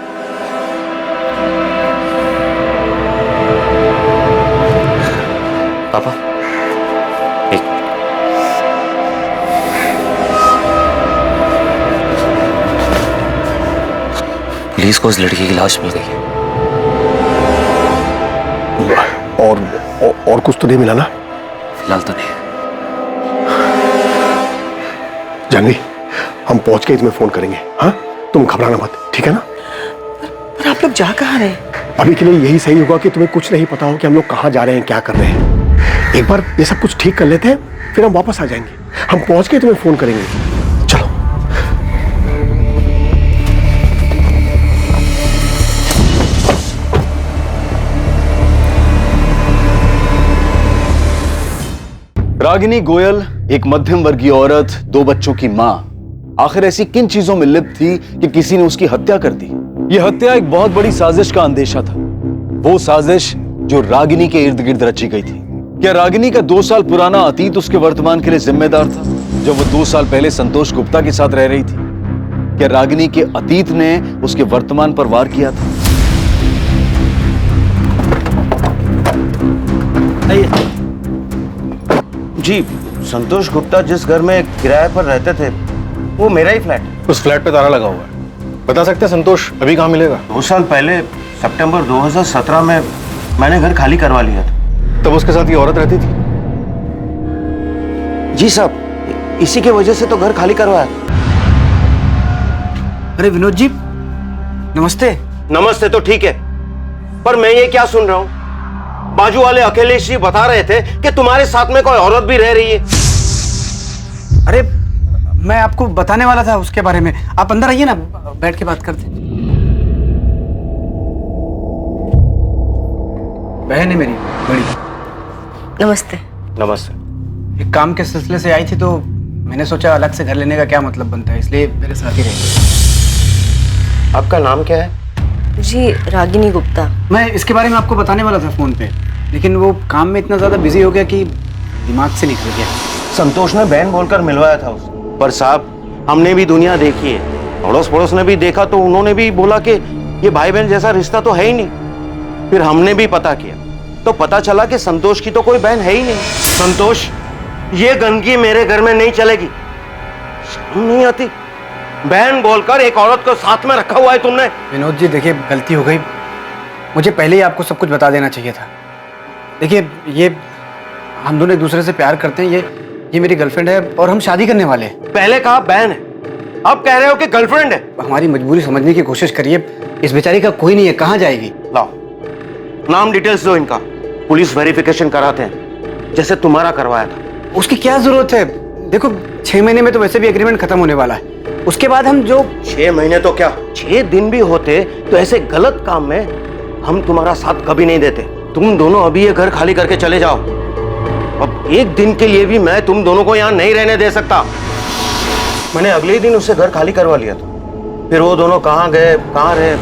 पापा, एक पुलिस को उस लड़की की लाश मिल गई है। और कुछ तो नहीं मिला ना? फिलहाल तो नहीं। जानवी, हम पहुंच के तुम्हें फोन करेंगे। हाँ, तुम घबराना मत, ठीक है ना? पर आप लोग जा कहाँ रहे? अभी के लिए यही सही होगा कि तुम्हें कुछ नहीं पता हो कि हम लोग कहाँ जा रहे हैं, क्या कर रहे हैं। एक बार ये सब कुछ ठीक कर लेते हैं, फिर हम वापस आ जाएंगे। हम पहुंच के तुम्हें फोन करेंगे। चलो। रागिनी गोयल एक मध्यम वर्गीय औरत, 2 बच्चों की मां, आखिर ऐसी किन चीजों में लिप्त थी कि किसी ने उसकी हत्या कर दी? यह हत्या एक बहुत बड़ी साजिश का अंदेशा था, वो साजिश जो रागिनी के इर्द गिर्द रची गई थी। क्या रागिनी का 2 साल पुराना अतीत उसके वर्तमान के लिए जिम्मेदार था, जब वो 2 साल पहले संतोष गुप्ता के साथ रह रही थी? क्या रागिनी के अतीत ने उसके वर्तमान पर वार किया था? जी, संतोष गुप्ता जिस घर में किराए पर रहते थे वो मेरा ही फ्लैट है। उस फ्लैट पे ताला लगा हुआ है। बता सकते हैं संतोष अभी कहाँ मिलेगा? 2 साल पहले सितंबर 2017 में मैंने घर खाली करवा लिया था। तब उसके साथ ये औरत रहती थी? जी साहब, इसी की वजह से तो घर खाली करवाया। अरे विनोद जी, नमस्ते। नमस्ते तो ठीक है, पर मैं ये क्या सुन रहा हूँ? बाजू वाले अखिलेश जी बता रहे थे कि तुम्हारे साथ में कोई औरत भी रह रही है। अरे मैं आपको बताने वाला था उसके बारे में। आप अंदर आइए ना, बैठ के बात करते। बहन है मेरी बड़ी। नमस्ते। नमस्ते। एक काम के सिलसिले से आई थी तो मैंने सोचा अलग से घर लेने का क्या मतलब बनता है, इसलिए मेरे साथ ही रहेगी। आपका नाम क्या है? जी, रागिनी गुप्ता। मैं इसके बारे में आपको बताने वाला था फोन पे, लेकिन वो काम में इतना ज्यादा बिजी हो गया कि दिमाग से निकल गया। संतोष ने बहन बोलकर मिलवाया था उसे, पर साहब हमने भी दुनिया देखी है, अड़ोस पड़ोस ने भी देखा तो उन्होंने भी बोला कि ये भाई बहन जैसा रिश्ता तो है ही नहीं। फिर हमने भी पता किया तो पता चला कि संतोष की तो कोई बहन है ही नहीं। संतोष, ये गंदगी मेरे घर में नहीं चलेगी। शर्म नहीं आती? बहन बोलकर एक औरत को साथ में रखा हुआ है तुमने। विनोद जी देखिए, गलती हो गई, मुझे पहले ही आपको सब कुछ बता देना चाहिए था। देखिए, ये हम दोनों एक दूसरे से प्यार करते हैं, ये मेरी गर्लफ्रेंड है और हम शादी करने वाले हैं। पहले कहा बहन है, अब कह रहे हो कि गर्लफ्रेंड है। हमारी मजबूरी समझने की कोशिश करिए, इस बेचारी का कोई नहीं है, कहाँ जाएगी? लाओ नाम डिटेल्स दो इनका, पुलिस वेरिफिकेशन कराते हैं जैसे तुम्हारा करवाया था। उसकी क्या जरूरत है? देखो 6 महीने में तो वैसे भी एग्रीमेंट खत्म होने वाला है, उसके बाद हम जो 6 महीने तो क्या 6 दिन भी होते तो ऐसे गलत काम में हम तुम्हारा साथ कभी नहीं देते। तुम दोनों अभी ये घर खाली करके चले जाओ। अब एक दिन के लिए भी मैं तुम दोनों को यहाँ नहीं रहने दे सकता। मैंने अगले ही दिन उससे घर खाली करवा लिया था, फिर वो दोनों कहाँ गए कहाँ रहे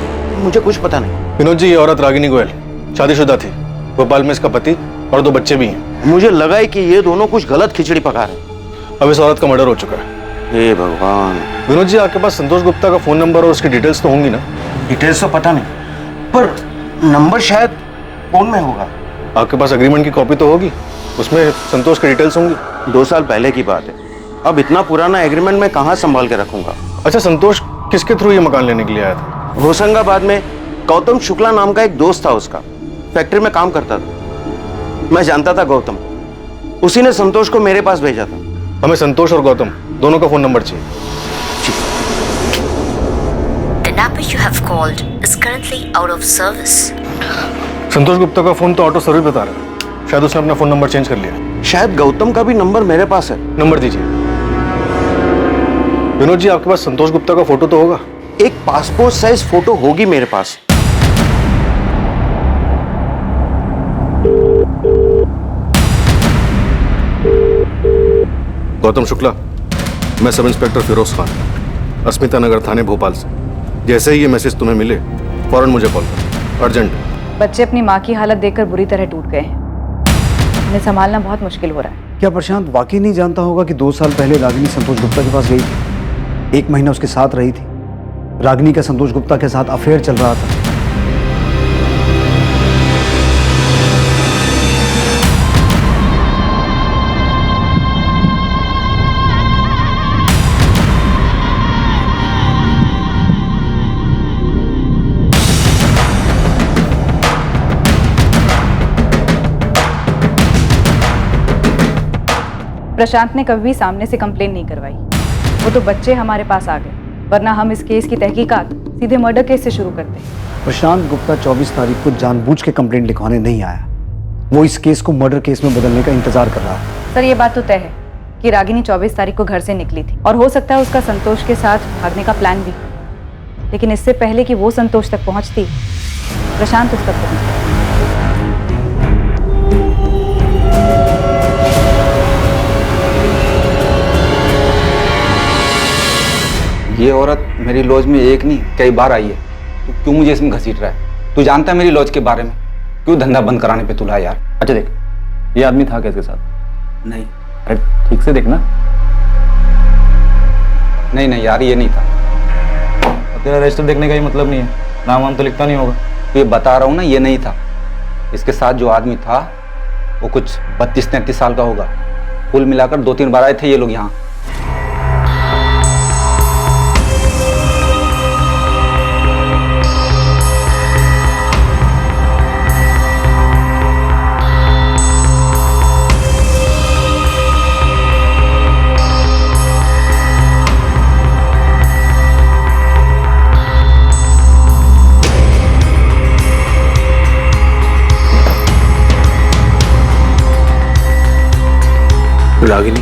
मुझे कुछ पता नहीं। विनोद जी, ये औरत रागिनी गोयल शादीशुदा थी, भोपाल में इसका पति और 2 बच्चे भी हैं। मुझे लगा है कि ये दोनों कुछ गलत खिचड़ी पका रहे। अब इस औरत का मर्डर हो चुका है। हे भगवान। विनोद जी, आपके पास संतोष गुप्ता का फोन नंबर और उसकी डिटेल्स तो होंगी ना? डिटेल्स तो पता नहीं, पर नंबर शायद फोन में होगा। आपके पास एग्रीमेंट की कॉपी तो होगी, उसमें संतोष की डिटेल्स होंगी। 2 साल पहले की बात है, अब इतना पुराना एग्रीमेंट मैं कहाँ संभाल के रखूंगा। अच्छा, संतोष किसके थ्रू ये मकान लेने के लिए आया था? होशंगाबाद में गौतम शुक्ला नाम का एक दोस्त था, उसका फैक्ट्री में काम करता था। मैं जानता था गौतम, उसी ने संतोष को मेरे पास भेजा था। हमें संतोष और गौतम दोनों का फोन नंबर चाहिए। number you have called is currently out of service. संतोष गुप्ता का फोन तो ऑटो सर्विस बता रहा है, शायद उसने अपना फोन नंबर चेंज कर लिया। शायद गौतम का भी नंबर मेरे पास है। नंबर दीजिए। विनोद जी, आपके पास संतोष गुप्ता का फोटो तो होगा? एक पासपोर्ट साइज फोटो होगी मेरे पास। गौतम शुक्ला, मैं सब इंस्पेक्टर फिरोज खान, अस्मिता नगर थाने भोपाल से। जैसे ही ये मैसेज तुम्हें मिले फौरन मुझे कॉल करो, अर्जेंट। बच्चे अपनी माँ की हालत देखकर बुरी तरह टूट गए हैं। उन्हें संभालना बहुत मुश्किल हो रहा है। क्या प्रशांत वाकई नहीं जानता होगा कि 2 साल पहले रागिनी संतोष गुप्ता के पास गई थी, 1 महीना उसके साथ रही थी। रागिनी का संतोष गुप्ता के साथ अफेयर चल रहा था। प्रशांत ने कभी भी सामने से कंप्लेन नहीं करवाई। वो तो बच्चे हमारे पास आ गए, वरना हम इस केस की तहकीकात सीधे मर्डर केस से शुरू करते। प्रशांत गुप्ता 24 तारीख को जानबूझ के कंप्लेंट लिखवाने नहीं आया। वो इस केस को मर्डर केस में बदलने का इंतजार कर रहा है। सर, ये बात तो तय है कि रागिनी 24 तारीख को घर से निकली थी और हो सकता है उसका संतोष के साथ भागने का प्लान भी। लेकिन इससे पहले कि वो संतोष तक पहुंचती, प्रशांत उस तक पहुंचता। ये औरत मेरी लॉज में एक नहीं कई बार आई है। तू क्यों मुझे इसमें घसीट रहा है? तू जानता है मेरी लॉज के बारे में? क्यों धंधा बंद कराने पे तुला यार? अच्छा देख, ये आदमी था क्या इसके साथ? नहीं। अरे ठीक से देखना। नहीं यार, ये नहीं था। तेरा रजिस्टर देखने का ही मतलब नहीं है, नाम वाम तो लिखता नहीं होगा। तो ये बता रहा हूँ ना, ये नहीं था। इसके साथ जो आदमी था वो कुछ 32-33 साल का होगा। कुल मिलाकर 2-3 बार आए थे ये लोग यहाँ। रागिनी,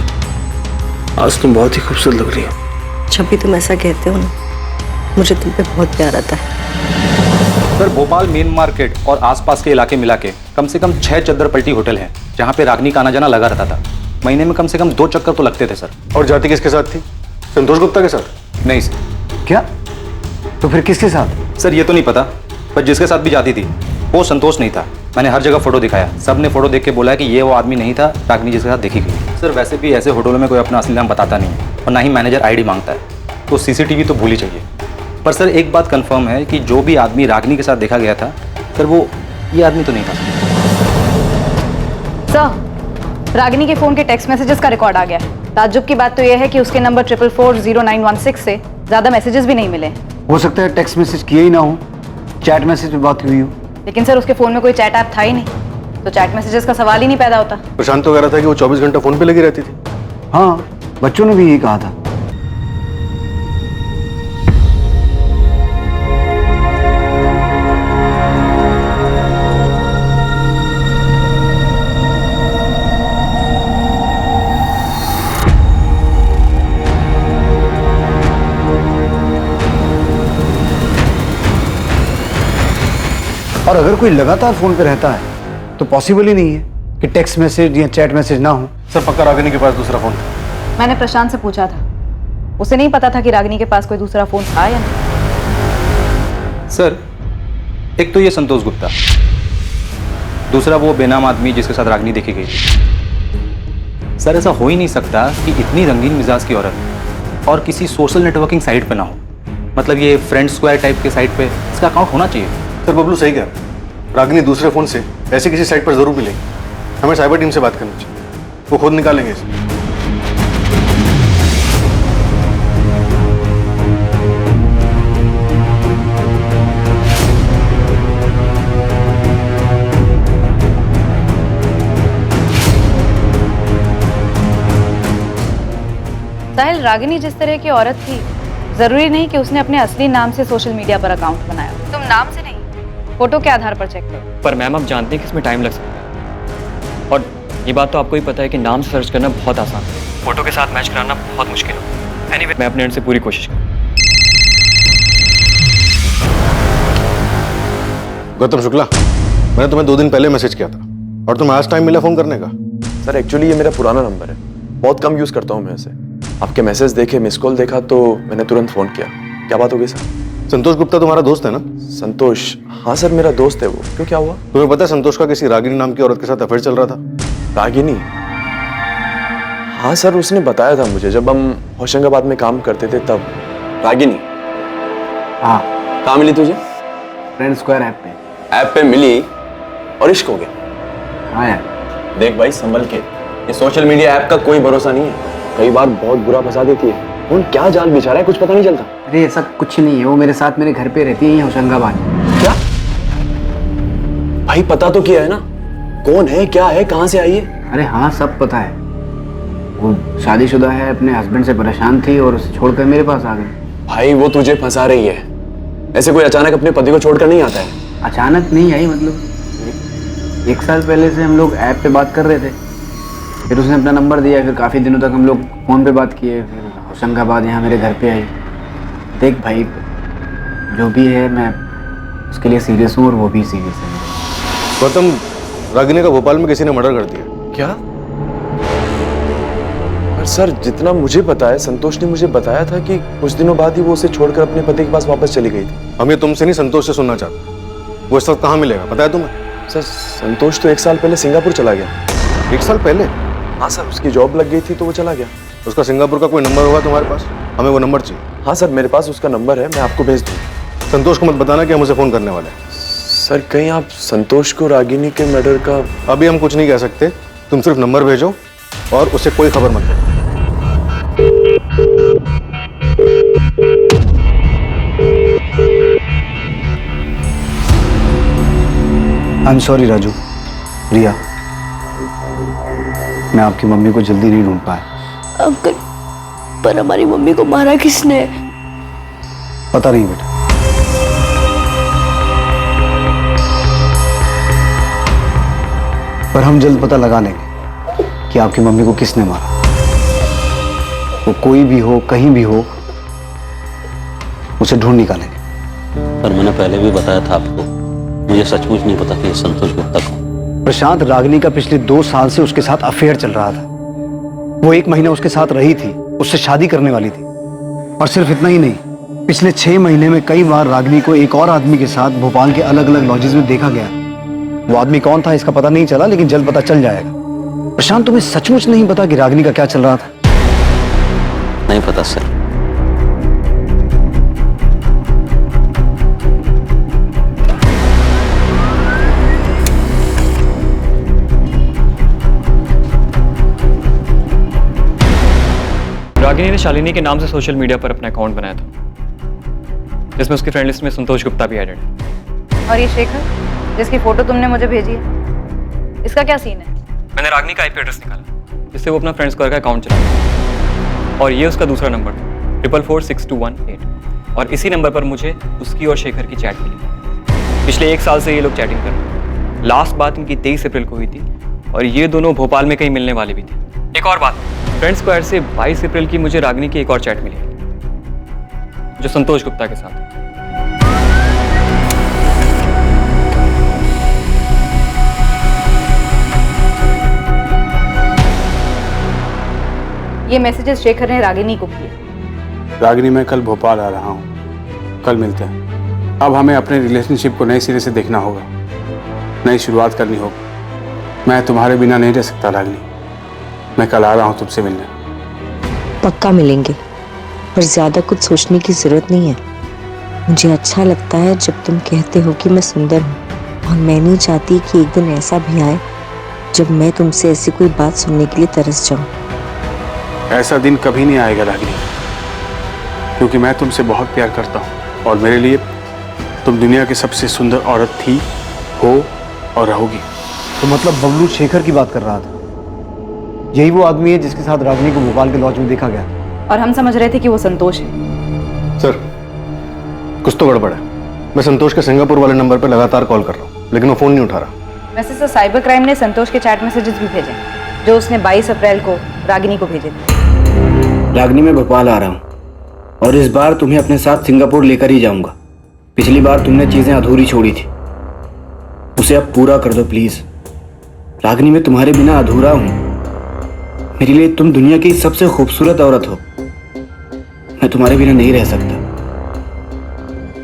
आज तुम बहुत ही खूबसूरत लग रही हो। जब भी तुम ऐसा कहते हो ना, मुझे तुम पे बहुत प्यार आता है। सर, भोपाल मेन मार्केट और आसपास के इलाके मिला के कम से कम 6 चद्दर पलटी होटल हैं जहाँ पे रागिनी का आना जाना लगा रहता था। महीने में कम से कम 2 चक्कर तो लगते थे सर। और जाती किसके साथ थी? संतोष गुप्ता के साथ? नहीं सर। क्या? तो फिर किसके साथ? सर ये तो नहीं पता, पर जिसके साथ भी जाती थी वो संतोष नहीं था। मैंने हर जगह फोटो दिखाया, सब ने फोटो देख के बोला कि ये वो आदमी नहीं था रागिनी जिसके साथ देखी गई। सर वैसे भी ऐसे होटलों में कोई अपना असली नाम बताता नहीं है और ना ही मैनेजर आईडी मांगता है, तो सीसीटीवी तो भूल ही चाहिए। पर सर एक बात कंफर्म है कि जो भी आदमी रागिनी के साथ देखा गया था सर, वो ये आदमी तो नहीं था। सर, रागिनी के फोन के टेक्स्ट मैसेजेस का रिकॉर्ड आ गया है। ताज्जुब की बात तो यह है कि उसके नंबर 44400916 से ज्यादा मैसेजेस भी नहीं मिले। हो सकता है टेक्स्ट मैसेज किए ही ना हो, चैट मैसेज पे बात हुई हो। लेकिन सर उसके फोन में कोई चैट ऐप था ही नहीं, तो चैट मैसेजेस का सवाल ही नहीं पैदा होता। प्रशांत तो कह रहा था कि वो 24 घंटा फोन पे लगी रहती थी। हाँ, बच्चों ने भी यही कहा था। और अगर कोई लगातार फोन पे रहता है तो पॉसिबल ही नहीं है कि टेक्स्ट मैसेज या चैट मैसेज ना हो। सर पक्का रागिनी के पास दूसरा फोन था? मैंने प्रशांत से पूछा था, उसे नहीं पता था कि रागिनी के पास कोई दूसरा फोन था या नहीं। सर एक तो ये संतोष गुप्ता, दूसरा वो बेनाम आदमी जिसके साथ रागिनी देखी गई थी। सर ऐसा हो ही नहीं सकता कि इतनी रंगीन मिजाज की औरत और किसी सोशल नेटवर्किंग साइट पे ना हो। मतलब ये फ्रेंड स्क्वायर टाइप के साइट पे इसका अकाउंट होना चाहिए। सर बबलू सही कह रहा है, रागिनी दूसरे फोन से ऐसे किसी साइट पर जरूर मिलेगी। हमें साइबर टीम से बात करनी चाहिए, वो खुद निकालेंगे इसे। साहिल, रागिनी जिस तरह की औरत थी जरूरी नहीं कि उसने अपने असली नाम से सोशल मीडिया पर अकाउंट बनाया। तुम नाम से नहीं, फोटो के आधार पर चेक करो। पर मैम आप जानते हैं कि इसमें टाइम लग सकता है, और ये बात तो आपको ही पता है कि नाम से सर्च करना बहुत आसान है, फोटो के साथ मैच कराना बहुत मुश्किल है। एनीवे, मैं अपने एंड से पूरी कोशिश करूँ। गौतम शुक्ला, मैंने तुम्हें 2 दिन पहले मैसेज किया था और तुम्हें आज टाइम मिला फोन करने का? सर एक्चुअली ये मेरा पुराना नंबर है, बहुत कम यूज करता हूँ मैं इसे। आपके मैसेज देखे, मिस कॉल देखा तो मैंने तुरंत फोन किया। क्या बात हो गई सर? संतोष गुप्ता तुम्हारा दोस्त है ना? संतोष? हाँ सर, मेरा दोस्त है वो। क्यों, क्या हुआ? तुम्हें पता है संतोष का किसी रागिनी नाम की औरत के साथ अफेयर चल रहा था? रागिनी? हाँ सर, उसने बताया था मुझे जब हम होशंगाबाद में काम करते थे तब। रागिनी? हाँ। कहाँ मिली तुझे? फ्रेंड स्क्वायर ऐप पे। ऐप पे मिली और इश्क हो गया? हाँ यार। देख भाई, संभल के, ये सोशल मीडिया ऐप का कोई भरोसा नहीं है, कई बार बहुत बुरा फंसा देती है। कौन क्या जाल बिछा रहा है कुछ पता नहीं चलता। अरे ऐसा कुछ नहीं है, वो मेरे साथ मेरे घर पे रहती है होशंगाबाद। क्या भाई, पता तो किया है ना कौन है, क्या है, कहाँ से आई है? अरे हाँ, सब पता है। वो शादीशुदा है, अपने हस्बैंड से परेशान थी और उसे छोड़कर मेरे पास आ गई। भाई वो तुझे फंसा रही है, ऐसे कोई अचानक अपने पति को छोड़कर नहीं आता है। अचानक नहीं आई, मतलब 1 साल पहले से हम लोग ऐप पे बात कर रहे थे, फिर उसने अपना नंबर दिया, फिर काफ़ी दिनों तक हम लोग फ़ोन पे बात किए, फिर होशंगाबाद यहाँ मेरे घर पे आई। देख भाई, जो भी है मैं उसके लिए सीरियस हूँ और वो भी सीरियस है। गौतम, रागिनी का भोपाल में किसी ने मर्डर कर दिया। क्या? पर सर, जितना मुझे पता है, संतोष ने मुझे बताया था कि कुछ दिनों बाद ही वो उसे छोड़कर अपने पति के पास वापस चली गई थी। हम ये तुमसे नहीं, संतोष से सुनना चाहते। वो इस वक्त कहाँ मिलेगा, पता है तुम्हें? सर, संतोष तो 1 साल पहले सिंगापुर चला गया। 1 साल पहले? हाँ सर, उसकी जॉब लग गई थी तो वो चला गया। उसका सिंगापुर का कोई नंबर होगा तुम्हारे पास? हमें वो नंबर चाहिए। हाँ सर, मेरे पास उसका नंबर है, मैं आपको भेज दूँ। संतोष को मत बताना कि हम उसे फोन करने वाले हैं। सर, कहीं आप संतोष को रागिनी के मर्डर का? अभी हम कुछ नहीं कह सकते, तुम सिर्फ नंबर भेजो और उसे कोई खबर मत दो। आई एम सॉरी राजू, रिया, मैं आपकी मम्मी को जल्दी नहीं ढूंढ पाया। अंकल, पर हमारी मम्मी को मारा किसने? पता नहीं बेटा, पर हम जल्द पता लगा लेंगे कि आपकी मम्मी को किसने मारा। वो कोई भी हो, कहीं भी हो, उसे ढूंढ निकालेंगे। पर मैंने पहले भी बताया था आपको, मुझे सचमुच नहीं पता कि संतोष गुप्ता कौन। प्रशांत, रागिनी का पिछले 2 साल से उसके साथ अफेयर चल रहा था। वो 1 महीना उसके साथ रही थी, उससे शादी करने वाली थी। और सिर्फ इतना ही नहीं, पिछले 6 महीने में कई बार रागिनी को एक और आदमी के साथ भोपाल के अलग अलग लॉजेस में देखा गया। वो आदमी कौन था इसका पता नहीं चला, लेकिन जल्द पता चल जाएगा। प्रशांत, तुम्हें सचमुच नहीं पता कि रागिनी का क्या चल रहा था? नहीं पता सर। रागिनी ने शालिनी के नाम से सोशल मीडिया पर अपना अकाउंट बनाया था, जिसमें उसकी फ्रेंड लिस्ट में संतोष गुप्ता भी एडेड है। और ये शेखर, जिसकी फोटो तुमने मुझे भेजी है, इसका क्या सीन है? मैंने रागिनी का IP एड्रेस निकाला, जिससे वो अपना फ्रेंड स्क्वायर का अकाउंट चलाता, और ये उसका दूसरा नंबर था 444621 और इसी नंबर पर मुझे उसकी और शेखर की चैट मिली। पिछले 1 साल से ये लोग चैटिंग कर रहे हैं। लास्ट बात इनकी 23 अप्रैल को हुई थी और ये दोनों भोपाल में कहीं मिलने वाले भी थे। एक और बात, फ्रेंड स्क्वायर से 22 अप्रैल की मुझे रागिनी की एक और चैट मिली, जो संतोष गुप्ता के साथ है। ये मैसेजेस शेखर ने रागिनी को किए। रागिनी, मैं कल भोपाल आ रहा हूँ, कल मिलते हैं। अब हमें अपने रिलेशनशिप को नए सिरे से देखना होगा, नई शुरुआत करनी होगी। मैं तुम्हारे बिना नहीं रह सकता रागिनी, मैं कल आ रहा हूँ तुमसे मिलने। पक्का मिलेंगे, पर ज्यादा कुछ सोचने की जरूरत नहीं है। मुझे अच्छा लगता है जब तुम कहते हो कि मैं सुंदर हूँ, और मैं नहीं चाहती कि एक दिन ऐसा भी आए जब मैं तुमसे ऐसी कोई बात सुनने के लिए तरस जाऊं। ऐसा दिन कभी नहीं आएगा रागिनी, क्योंकि मैं तुमसे बहुत प्यार करता हूँ और मेरे लिए तुम दुनिया की सबसे सुंदर औरत थी, हो और रहोगी। तो मतलब बबलू शेखर की बात कर रहा था? यही वो आदमी है जिसके साथ रागिनी को भोपाल के लॉज में देखा गया? और हम समझ रहे थे कि वो संतोष है। कुछ तो गड़बड़ है। मैं संतोष के सिंगापुर वाले नंबर पर लगातार कॉल कर रहा हूँ, लेकिन वो फोन नहीं उठा रहा। वैसे सर साइबर क्राइम ने संतोष के चैट मैसेजेस भी भेजे जो उसने 22 अप्रैल को रागिनी को भेजे थे। रागिनी, मैं भोपाल आ रहा हूँ और इस बार तुम्हें अपने साथ सिंगापुर लेकर ही जाऊंगा। पिछली बार तुमने चीजें अधूरी छोड़ी थी, उसे अब पूरा कर दो प्लीज। रागिनी, मैं तुम्हारे बिना अधूरा हूं। मेरे लिए तुम दुनिया की सबसे खूबसूरत औरत हो। मैं तुम्हारे बिना नहीं रह सकता।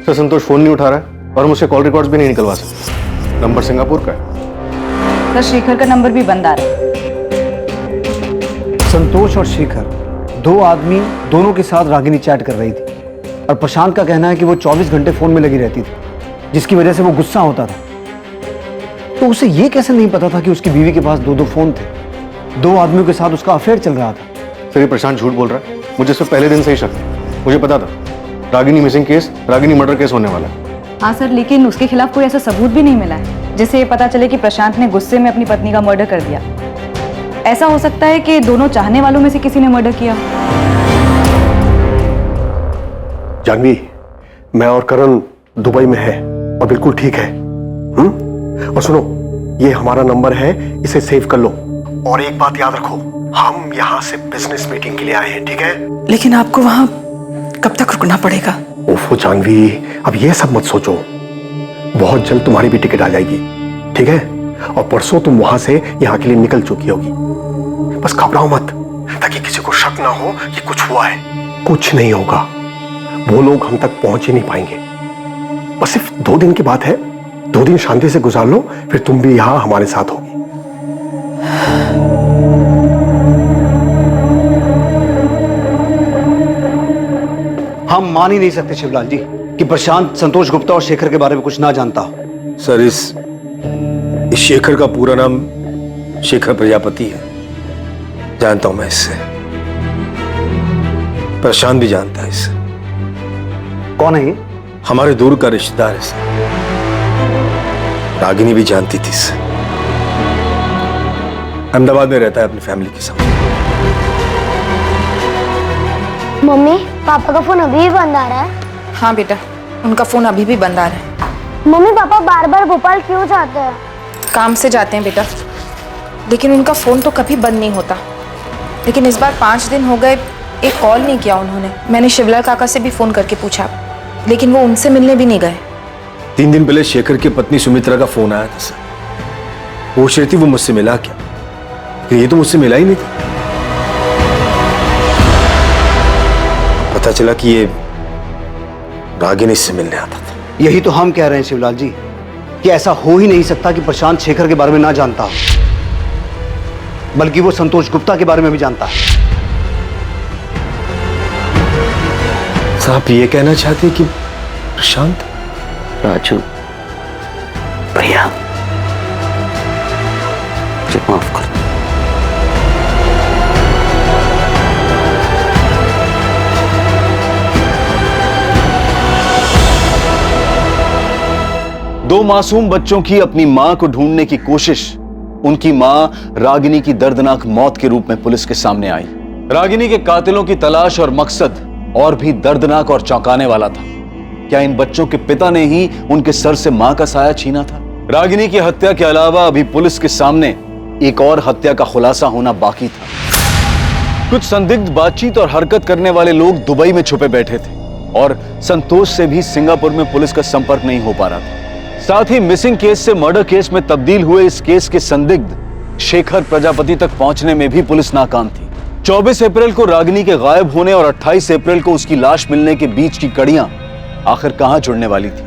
सर संतोष फोन नहीं उठा रहा है और मुझसे कॉल रिकॉर्ड्स भी नहीं निकलवा सकते। नंबर सिंगापुर का है। सर शेखर का नंबर भी बंद आ रहा है। संतोष और शेखर 2 आदमी दोनों के साथ रागिनी चैट कर रही थी और प्रशांत का कहना है कि वो 24 घंटे फोन में लगी रहती थी, जिसकी वजह से वो गुस्सा होता था। तो उसे ये कैसे नहीं पता था कि उसकी बीवी के पास 2 फोन थे? 2 आदमियों के साथ उसका अफेयर चल रहा था। सर ये प्रशांत झूठ बोल रहा है। मुझे इससे पहले दिन से ही शक है। मुझे पता था Ragini missing case, Ragini murder case होने वाला है। हाँ सर, लेकिन उसके खिलाफ कोई ऐसा सबूत भी नहीं मिला है जिससे ये पता चले कि प्रशांत ने गुस्से में अपनी पत्नी का मर्डर कर दिया। ऐसा हो सकता है कि दोनों चाहने वालों में से किसी ने मर्डर किया। जानवी, मैं और करण दुबई में है और बिल्कुल ठीक है। और सुनो, ये हमारा नंबर है, इसे सेव कर लो। और एक बात याद रखो, हम यहाँ से बिजनेस मीटिंग के लिए आए हैं, ठीक है? लेकिन आपको वहां कब तक रुकना पड़ेगा? ओफो जानवी, अब ये सब मत सोचो। बहुत जल्द तुम्हारी भी टिकट आ जाएगी, ठीक है? और परसों तुम वहां से यहाँ के लिए निकल चुकी होगी। बस घबराओ मत, ताकि किसी को शक ना हो कि कुछ हुआ है। कुछ नहीं होगा, वो लोग हम तक पहुंच ही नहीं पाएंगे। बस सिर्फ 2 दिन की बात है। 2 दिन शांति से गुजार लो, फिर तुम भी यहाँ हमारे साथ होगी। हम मान ही नहीं सकते शिवलाल जी कि प्रशांत संतोष गुप्ता और शेखर के बारे में कुछ ना जानता हो। सर इस शेखर का पूरा नाम शेखर प्रजापति है। जानता हूं मैं इससे। प्रशांत भी जानता है इससे। कौन है ये? हमारे दूर का रिश्तेदार है सर। रागिनी भी जानती थी इससे। अहमदाबाद में रहता है अपनी फैमिली के साथ। मम्मी, पापा का फोन अभी भी बंद आ रहा है? हाँ बेटा, उनका फोन अभी भी बंद आ रहा है। मम्मी, पापा बार बार भोपाल क्यों जाते हैं? काम से जाते हैं बेटा, लेकिन उनका फोन तो कभी बंद नहीं होता। लेकिन इस बार 5 दिन हो गए, एक कॉल नहीं किया उन्होंने। मैंने शिवलाल काका से भी फोन करके पूछा, लेकिन वो उनसे मिलने भी नहीं गए। 3 दिन पहले शेखर की पत्नी सुमित्रा का फोन आया था सर। वो शेर थी, वो मुझसे मिला क्या? ये तो मुझसे मिला ही नहीं था। पता चला कि ये रागिनी से मिलने आता था। यही तो हम कह रहे हैं शिवलाल जी कि ऐसा हो ही नहीं सकता कि प्रशांत शेखर के बारे में ना जानता हो, बल्कि वो संतोष गुप्ता के बारे में भी जानता है। आप ये कहना चाहते हैं कि प्रशांत? राजू, भैया मुझे माफ कर। दो मासूम बच्चों की अपनी मां को ढूंढने की कोशिश उनकी मां रागिनी की दर्दनाक मौत के रूप में पुलिस के सामने आई। रागिनी के कातिलों की तलाश और मकसद और भी दर्दनाक और चौंकाने वाला था। क्या इन बच्चों के पिता ने ही उनके सर से मां का साया छीना था? रागिनी की हत्या के अलावा अभी पुलिस के सामने एक और हत्या का खुलासा होना बाकी था। कुछ संदिग्ध बातचीत और हरकत करने वाले लोग दुबई में छुपे बैठे थे और संतोष से भी सिंगापुर में पुलिस का संपर्क नहीं हो पा रहा था। साथ ही मिसिंग केस से मर्डर केस में तब्दील हुए इस केस के संदिग्ध शेखर प्रजापति तक पहुंचने में भी पुलिस नाकाम थी। 24 अप्रैल को रागिनी के गायब होने और 28 अप्रैल को उसकी लाश मिलने के बीच की कड़ियां आखिर कहां जुड़ने वाली थी?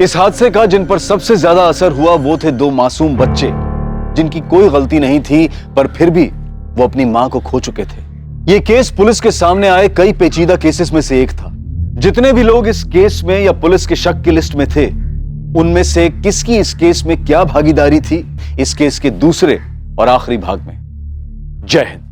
इस हादसे का जिन पर सबसे ज्यादा असर हुआ वो थे 2 मासूम बच्चे जिनकी कोई गलती नहीं थी, पर फिर भी वो अपनी मां को खो चुके थे। ये केस पुलिस के सामने आए कई पेचीदा केसेस में से एक था। जितने भी लोग इस केस में या पुलिस के शक की लिस्ट में थे, उनमें से किसकी इस केस में क्या भागीदारी थी, इस केस के दूसरे और आखिरी भाग में। जय हिंद।